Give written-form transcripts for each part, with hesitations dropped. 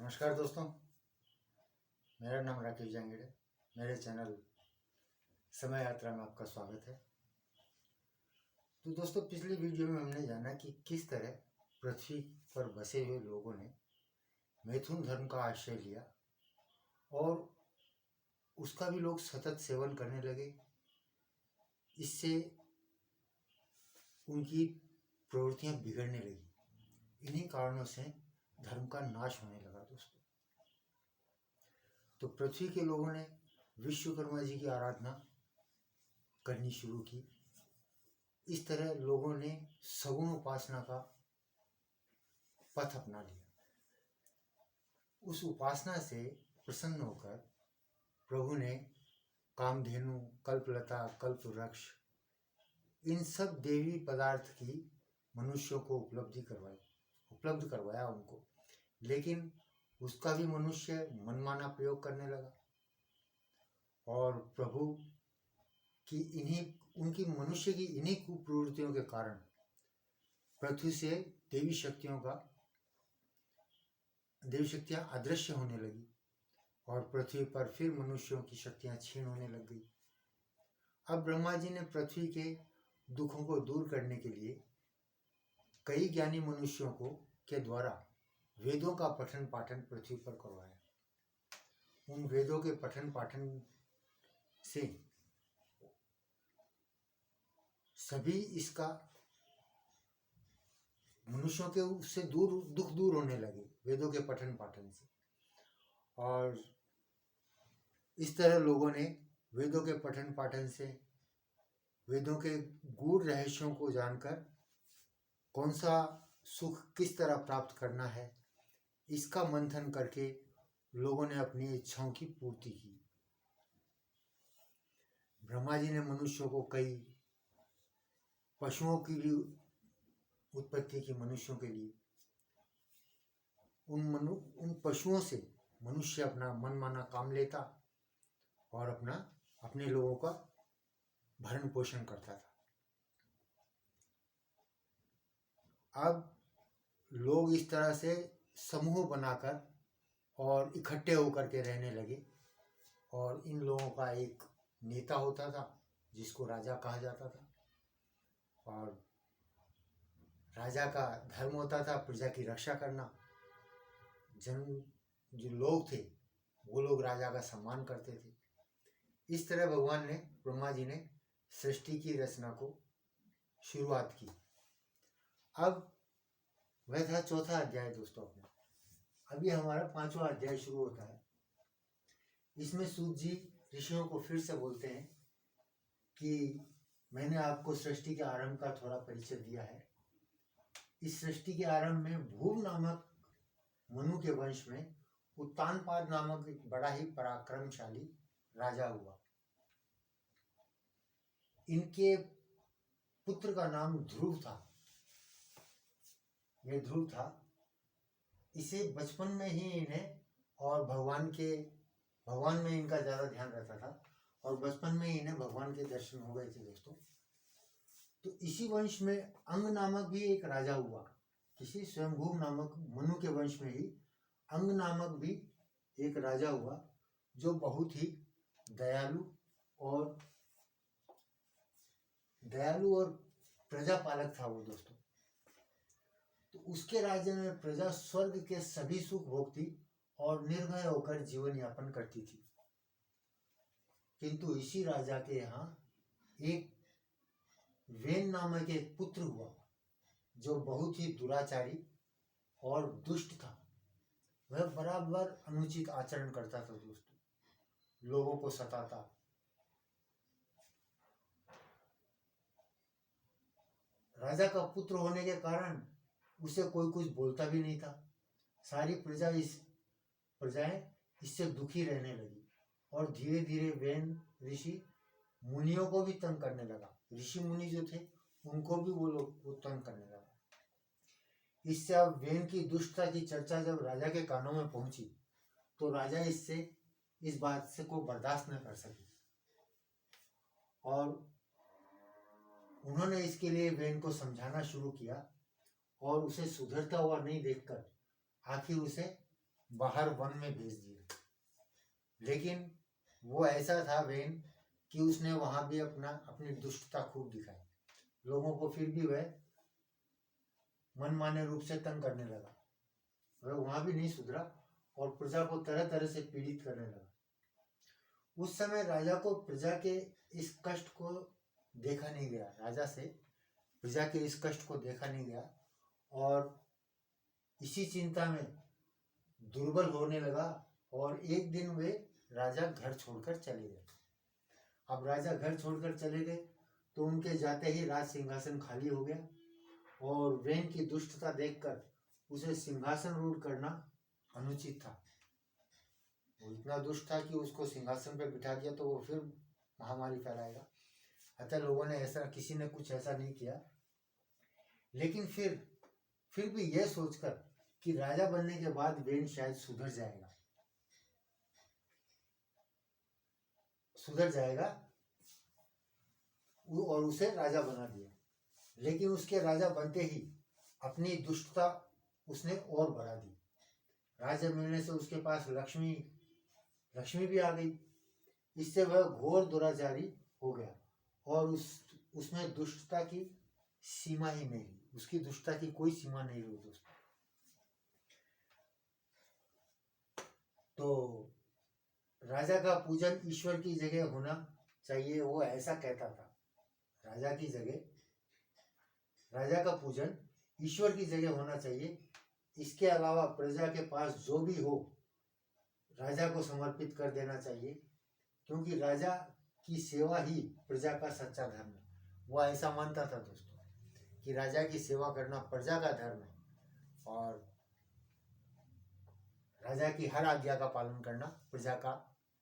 नमस्कार दोस्तों, मेरा नाम राकेश जांगीड़ है। मेरे चैनल समय यात्रा में आपका स्वागत है। तो दोस्तों, पिछली वीडियो में हमने जाना कि किस तरह पृथ्वी पर बसे हुए लोगों ने मैथुन धर्म का आश्रय लिया और उसका भी लोग सतत सेवन करने लगे। इससे उनकी प्रवृत्तियां बिगड़ने लगी। इन्हीं कारणों से धर्म का नाश होने लगा दोस्तों। तो पृथ्वी के लोगों ने विश्वकर्मा जी की आराधना करनी शुरू की। इस तरह लोगों ने सगुण उपासना का पथ अपना लिया। उस उपासना से प्रसन्न होकर प्रभु ने कामधेनु, कल्पलता, कल्पवृक्ष इन सब देवी पदार्थ की मनुष्यों को उपलब्ध करवाया उनको। लेकिन उसका भी मनुष्य मनमाना प्रयोग करने लगा और प्रभु की उनकी मनुष्य की इन्हीं कुप्रवृत्तियों के कारण पृथ्वी से देवी शक्तियां अदृश्य होने लगी और पृथ्वी पर फिर मनुष्यों की शक्तियां क्षीण होने लग गई। अब ब्रह्मा जी ने पृथ्वी के दुखों को दूर करने के लिए कई ज्ञानी मनुष्यों के द्वारा वेदों का पठन पाठन पृथ्वी पर करवाया। उन वेदों के पठन पाठन से सभी इसका मनुष्यों के उससे दुख दूर होने लगे वेदों के पठन पाठन से। और इस तरह लोगों ने वेदों के पठन पाठन से वेदों के गूढ़ रहस्यों को जानकर कौन सा सुख किस तरह प्राप्त करना है, इसका मंथन करके लोगों ने अपनी इच्छाओं की पूर्ति की। ब्रह्मा जी ने मनुष्यों को कई पशुओं की भी उत्पत्ति की मनुष्यों के लिए। उन पशुओं से मनुष्य अपना मनमाना काम लेता और अपने लोगों का भरण पोषण करता था। अब लोग इस तरह से समूह बनाकर और इकट्ठे होकर के रहने लगे और इन लोगों का एक नेता होता था जिसको राजा कहा जाता था। और राजा का धर्म होता था प्रजा की रक्षा करना। जो लोग थे वो लोग राजा का सम्मान करते थे। इस तरह ब्रह्मा जी ने सृष्टि की रचना को शुरुआत की। अब वह था चौथा अध्याय दोस्तों अपना। अभी हमारा 5वां अध्याय शुरू होता है। इसमें सूत जी ऋषियों को फिर से बोलते हैं कि मैंने आपको सृष्टि के आरंभ का थोड़ा परिचय दिया है। इस सृष्टि के आरंभ में भूव नामक मनु के वंश में उत्तानपाद नामक एक बड़ा ही पराक्रमशाली राजा हुआ। इनके पुत्र का नाम ध्रुव था। यह ध्रुव था। इसे बचपन में ही इन्हें और भगवान में इनका ज्यादा ध्यान रहता था और बचपन में इन्हें भगवान के दर्शन हो गए थे दोस्तों। तो इसी वंश में अंग नामक भी एक राजा हुआ। किसी स्वयंभू नामक मनु के वंश में ही अंग नामक भी एक राजा हुआ जो बहुत ही दयालु और प्रजापालक था वो दोस्तों। तो उसके राज्य में प्रजा स्वर्ग के सभी सुख भोगती और निर्भय होकर जीवन यापन करती थी। किंतु इसी राजा के यहाँ एक वेन नामक एक पुत्र हुआ जो बहुत ही दुराचारी और दुष्ट था। वह बराबर अनुचित आचरण करता था दोस्तों, लोगों को सताता। राजा का पुत्र होने के कारण उसे कोई कुछ बोलता भी नहीं था। सारी प्रजाएं इससे दुखी रहने लगी और धीरे धीरे वेन ऋषि मुनियों को भी तंग करने लगा। ऋषि मुनि जो थे उनको भी वो तंग करने लगा। इससे अब वेन की दुष्टता की चर्चा जब राजा के कानों में पहुंची तो राजा इस बात से को बर्दाश्त न कर सके और उन्होंने इसके लिए वेन को समझाना शुरू किया और उसे सुधरता हुआ नहीं देखकर आखिर उसे बाहर वन में भेज दिए। लेकिन वो ऐसा था वेन कि उसने वहां भी अपनी दुष्टता खूब दिखाई। लोगों को फिर भी वह मनमाने रूप से तंग करने लगा। वह वहां भी नहीं सुधरा और प्रजा को तरह तरह से पीड़ित करने लगा। उस समय राजा को प्रजा के इस कष्ट को देखा नहीं गया। राजा से प्रजा के इस कष्ट को देखा नहीं गया और इसी चिंता में दुर्बल होने लगा। और एक दिन वे राजा घर छोड़कर चले गए। अब राजा घर छोड़कर चले गए तो उनके जाते ही राज सिंहासन खाली हो गया और वेन की दुष्टता देखकर उसे सिंहासन रूढ़ करना अनुचित था। वो इतना दुष्ट था कि उसको सिंहासन पर बिठा दिया तो वो फिर महामारी फैलाएगा। अतः लोगों ने ऐसा, किसी ने कुछ ऐसा नहीं किया। लेकिन फिर भी यह सोचकर कि राजा बनने के बाद वेन शायद सुधर जाएगा और उसे राजा बना दिया। लेकिन उसके राजा बनते ही अपनी दुष्टता उसने और बढ़ा दी। राज्य मिलने से उसके पास लक्ष्मी भी आ गई। इससे वह घोर दुराचारी हो गया और उसमें दुष्टता की सीमा ही नहीं रही। उसकी दुष्टता की कोई सीमा नहीं रही दोस्तों। तो राजा का पूजन ईश्वर की जगह होना चाहिए, वो ऐसा कहता था। राजा का पूजन ईश्वर की जगह होना चाहिए। इसके अलावा प्रजा के पास जो भी हो राजा को समर्पित कर देना चाहिए, क्योंकि राजा की सेवा ही प्रजा का सच्चा धर्म है। वो ऐसा मानता था दोस्तों कि राजा की सेवा करना प्रजा का धर्म है और राजा की हर आज्ञा का पालन करना प्रजा का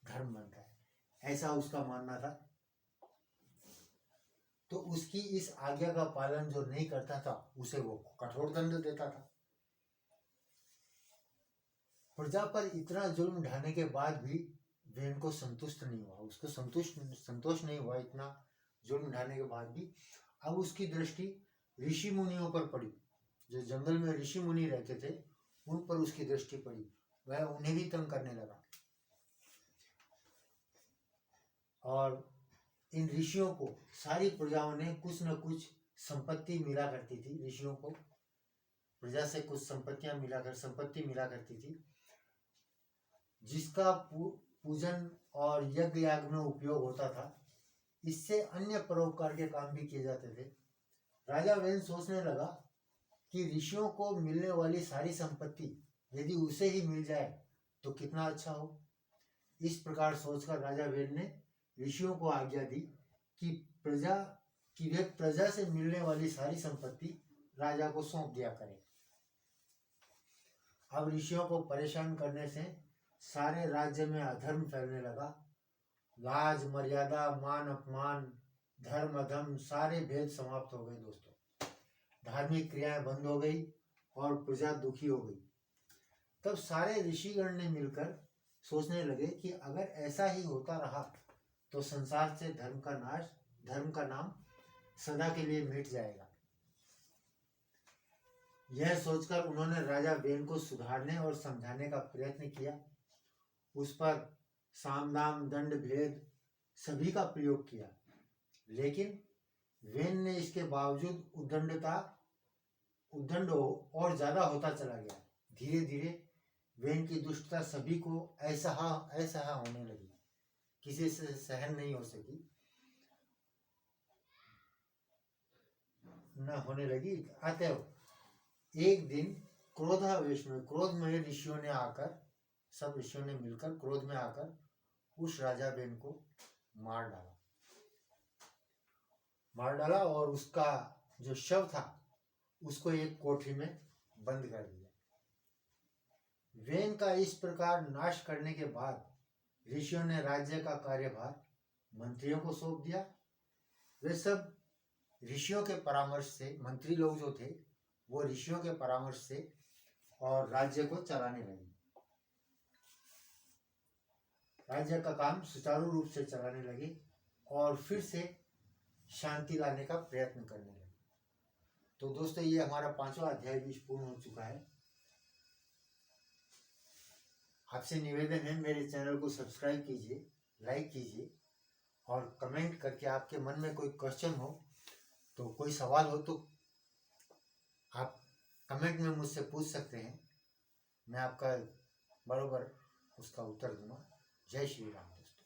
धर्म बनता है, ऐसा उसका मानना था। तो उसकी इस आज्ञा का पालन जो नहीं करता था उसे वो कठोर दंड देता था। प्रजा पर इतना जुल्म ढाने के बाद भी वेन को संतुष्ट नहीं हुआ। उसको संतोष नहीं हुआ इतना जुल्म ढाने के बाद भी। अब उसकी दृष्टि ऋषि मुनियों पर पड़ी। जो जंगल में ऋषि मुनि रहते थे उन पर उसकी दृष्टि पड़ी। वह उन्हें भी तंग करने लगा और इन ऋषियों को सारी प्रजाओं ने कुछ न कुछ संपत्ति मिला करती थी। ऋषियों को प्रजा से कुछ संपत्ति मिला करती थी, जिसका पूजन और यज्ञ याग में उपयोग होता था। इससे अन्य परोपकार के काम भी किए जाते थे। राजा वेन सोचने लगा कि ऋषियों को मिलने वाली सारी संपत्ति यदि उसे ही मिल जाए तो कितना अच्छा हो। इस प्रकार सोचकर राजा वेन ने ऋषियों को आज्ञा दी कि वे प्रजा से मिलने वाली सारी संपत्ति राजा को सौंप दिया करें। अब ऋषियों को परेशान करने से सारे राज्य में अधर्म फैलने लगा। लाज मर्यादा, मान अपमान, धर्म अधर्म सारे भेद समाप्त हो गए दोस्तों। धार्मिक क्रियाएं बंद हो गई और प्रजा दुखी हो गई। तब सारे ऋषिगण ने मिलकर सोचने लगे कि अगर ऐसा ही होता रहा तो संसार से धर्म का नाम सदा के लिए मिट जाएगा। यह सोचकर उन्होंने राजा वेन को सुधारने और समझाने का प्रयत्न किया। उस पर साम दाम दंड भेद सभी का प्रयोग किया, लेकिन वेन ने इसके बावजूद उद्दंड और ज्यादा होता चला गया। धीरे धीरे वेन की दुष्टता सभी को असहा होने लगी, किसी से सहन नहीं हो सकी न होने लगी। अतएव एक दिन क्रोधमय सब ऋषियों ने मिलकर क्रोध में आकर उस राजा वेन को मार डाला और उसका जो शव था उसको एक कोठरी में बंद कर दिया। वेन का इस प्रकार नाश करने के बाद ऋषियों ने राज्य का कार्यभार मंत्रियों को सौंप दिया। वे सब ऋषियों के परामर्श से, मंत्री लोग जो थे वो ऋषियों के परामर्श से और राज्य को चलाने लगे। राज्य का काम सुचारू रूप से चलाने लगे और फिर से शांति लाने का प्रयत्न करने लगे। तो दोस्तों ये हमारा 5वां अध्याय भी पूर्ण हो चुका है। आपसे निवेदन है, मेरे चैनल को सब्सक्राइब कीजिए, लाइक कीजिए और कमेंट करके आपके मन में कोई क्वेश्चन हो तो कोई सवाल हो तो आप कमेंट में मुझसे पूछ सकते हैं। मैं आपका बरोबर उसका उत्तर दूंगा। जय श्री राम दोस्तों।